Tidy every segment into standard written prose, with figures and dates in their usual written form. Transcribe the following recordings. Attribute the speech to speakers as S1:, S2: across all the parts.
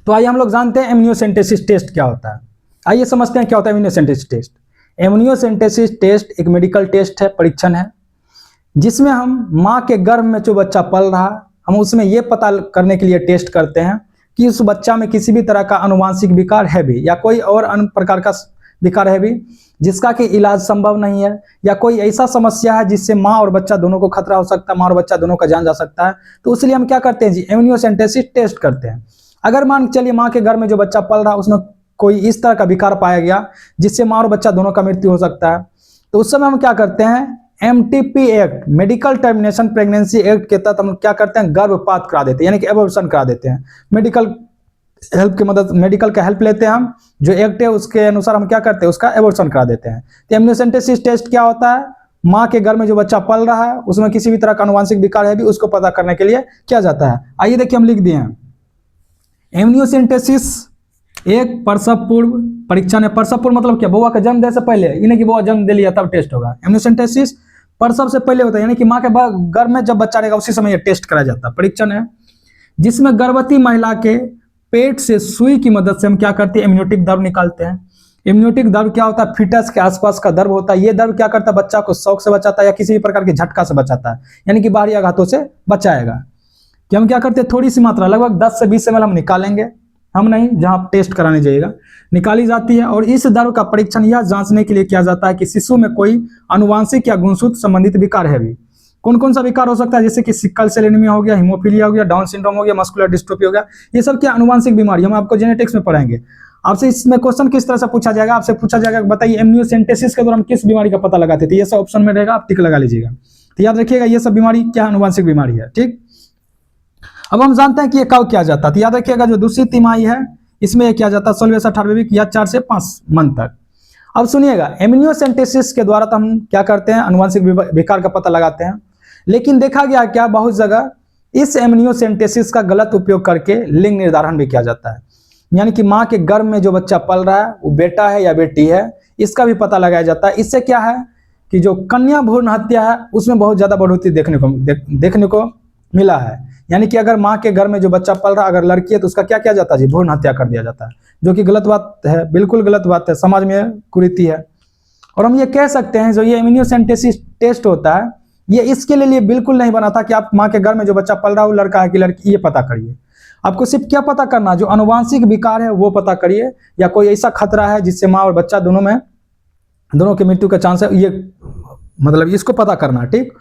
S1: तो आइए हम लोग जानते हैं एमनियोसेंटेसिस टेस्ट क्या होता है। आइए समझते हैं क्या होता है एमनियोसेंटेसिस टेस्ट। एमनियोसेंटेसिस टेस्ट एक मेडिकल टेस्ट है, परीक्षण है, जिसमें हम माँ के गर्भ में जो बच्चा पल रहा हम उसमें ये पता करने के लिए टेस्ट करते हैं कि उस बच्चा में किसी भी तरह का आनुवांशिक विकार है भी या कोई और अन्य प्रकार का विकार है भी जिसका कि इलाज संभव नहीं है, या कोई ऐसा समस्या है जिससे माँ और बच्चा दोनों को खतरा हो सकता है, माँ और बच्चा दोनों का जान जा सकता है। तो इसलिए हम क्या करते हैं जी, एमनियोसेंटेसिस टेस्ट करते हैं। अगर मान चलिए माँ के घर में जो बच्चा पल रहा उसमें कोई इस तरह का विकार पाया गया जिससे माँ और बच्चा दोनों का मृत्यु हो सकता है, तो उस समय हम क्या करते हैं, MTP act, medical termination pregnancy act के तहत हम क्या करते हैं, गर्भपात करा देते हैं, यानी कि एबॉर्शन करा देते हैं। मेडिकल हेल्प की मदद, मेडिकल का हेल्प लेते हैं हम, जो एक्ट है उसके अनुसार हम क्या करते हैं, उसका एबॉर्शन करा देते हैं। तो एमनियोसेंटेसिस टेस्ट क्या होता है, माँ के घर में जो बच्चा पल रहा है उसमें किसी भी तरह का आनुवांशिक विकार है भी उसको पता करने के लिए किया जाता है। आइए देखिए हम लिख दिए हैं, एमनियोसेंटेसिस एक प्रसव पूर्व परीक्षण है। प्रसव पूर्व मतलब क्या, बउआ का जन्म देने से पहले, यानी कि बउआ जन्म दे लिया तब टेस्ट होगा। एमनियोसेंटेसिस प्रसव से पहले होता है, यानी कि माँ के गर्भ में जब बच्चा रहेगा उसी समय ये टेस्ट कराया जाता है। परीक्षण है जिसमें गर्भवती महिला के पेट से सुई की मदद से हम क्या करते हैं, एमनियोटिक द्रव निकालते हैं। एमनियोटिक द्रव क्या होता है, फीटस के आसपास का द्रव होता है। ये द्रव क्या करता है, बच्चा को शौक से बचाता है या किसी भी प्रकार के झटका से बचाता है, यानी कि बाहरी आघातों से बचाएगा। कि हम क्या करते हैं, थोड़ी सी मात्रा लगभग 10 से 20 ml हम निकालेंगे, हम नहीं, जहां टेस्ट कराने जाइएगा निकाली जाती है। और इस द्रव का परीक्षण यह जांचने के लिए किया जाता है कि शिशु में कोई आनुवांशिक या गुणसूत्र संबंधित विकार है भी। कौन कौन सा विकार हो सकता है, जैसे कि सिकल सेल एनीमिया हो गया, हीमोफीलिया हो गया, डाउन सिंड्रोम हो गया, मस्कुलर डिस्ट्रोफी हो गया, ये सब क्या आनुवांशिक बीमारी, हम आपको जेनेटिक्स में पढ़ाएंगे। आपसे इसमें क्वेश्चन किस तरह से पूछा जाएगा, आपसे पूछा जाएगा बताइए एमनियोसेंटेसिस के दौरान किस बीमारी का पता लगाते थे, ये सब ऑप्शन में रहेगा, आप टिक लगा लीजिएगा। तो याद रखिएगा ये सब बीमारी क्या आनुवांशिक बीमारी है। ठीक, अब हम जानते हैं कि ये कब किया जाता है। तो याद रखिएगा जो दूसरी तिमाही है इसमें किया जाता है 16वें से 18वें वीक या 4 से 5 मंथ तक। अब सुनिएगा, एमनियोसेंटेसिस के द्वारा तो हम क्या करते हैं, आनुवांशिक विकार का पता लगाते हैं, लेकिन देखा गया क्या बहुत जगह इस एमनियोसेंटेसिस का गलत उपयोग करके लिंग निर्धारण भी किया जाता है। यानी कि माँ के गर्भ में जो बच्चा पल रहा है वो बेटा है या बेटी है, इसका भी पता लगाया जाता है। इससे क्या है कि जो कन्या भ्रूण हत्या है उसमें बहुत ज्यादा बढ़ोतरी देखने को मिला है। यानी कि अगर माँ के घर में जो बच्चा पल रहा अगर लड़की है तो उसका क्या किया जाता है जी, भ्रूण हत्या कर दिया जाता है, जो कि गलत बात है, बिल्कुल गलत बात है, समाज में कुरीति है। और हम ये कह सकते हैं जो ये एमनियोसेंटेसिस टेस्ट होता है ये इसके लिए बिल्कुल नहीं बना था कि आप माँ के घर में जो बच्चा पल रहा है वो लड़का है कि लड़की, ये पता करिए। आपको सिर्फ क्या पता करना, जो आनुवांशिक विकार है वो पता करिए, या कोई ऐसा खतरा है जिससे माँ और बच्चा दोनों की मृत्यु का चांस है, ये मतलब इसको पता करना। ठीक,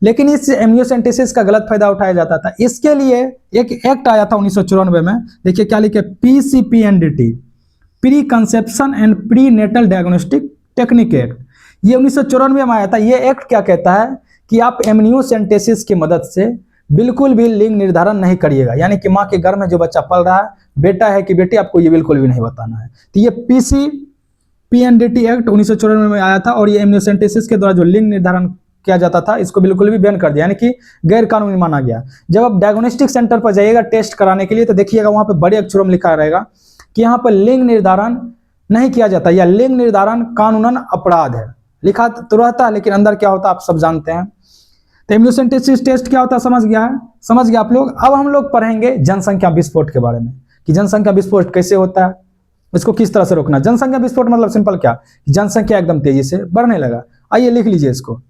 S1: लेकिन इस एमनियोसेंटेसिस का गलत फायदा उठाया जाता था। इसके लिए एक एक्ट आया था 1994 में, देखिए क्या लिखे, PCPNDT, preconception and prenatal diagnostic technique act. ये 1994 में आया था। ये एक्ट क्या कहता है कि आप एमनियोसेंटेसिस की मदद से बिल्कुल भी लिंग निर्धारण नहीं करिएगा, यानी कि माँ के घर में जो बच्चा पल रहा है बेटा है कि बेटी, आपको ये बिल्कुल भी नहीं बताना है। तो ये PCPNDT एक्ट 1994 में आया था, और ये एमनियोसेंटेसिस के द्वारा जो लिंग निर्धारण किया जाता था इसको बिल्कुल भी बैन कर दिया, यानी कि गैर कानूनी माना गया। जब आप डायग्नोस्टिक सेंटर पर जाइएगा टेस्ट कराने के लिए तो देखिएगा वहां पे बड़े अक्षरों में लिखा रहेगा कि यहाँ पर लिंग निर्धारण नहीं किया जाता, या लिंग निर्धारण कानूनन अपराध है, लिखा तो रहता है लेकिन अंदर क्या होता है आप सब जानते हैं। तो एमनियोसेंटेसिस टेस्ट क्या होता है समझ गया आप लोग। अब हम लोग पढ़ेंगे जनसंख्या विस्फोट के बारे में, कि जनसंख्या विस्फोट कैसे होता है, इसको किस तरह से रोकना। जनसंख्या विस्फोट मतलब सिंपल क्या, जनसंख्या एकदम तेजी से बढ़ने लगा। आइए लिख लीजिए इसको,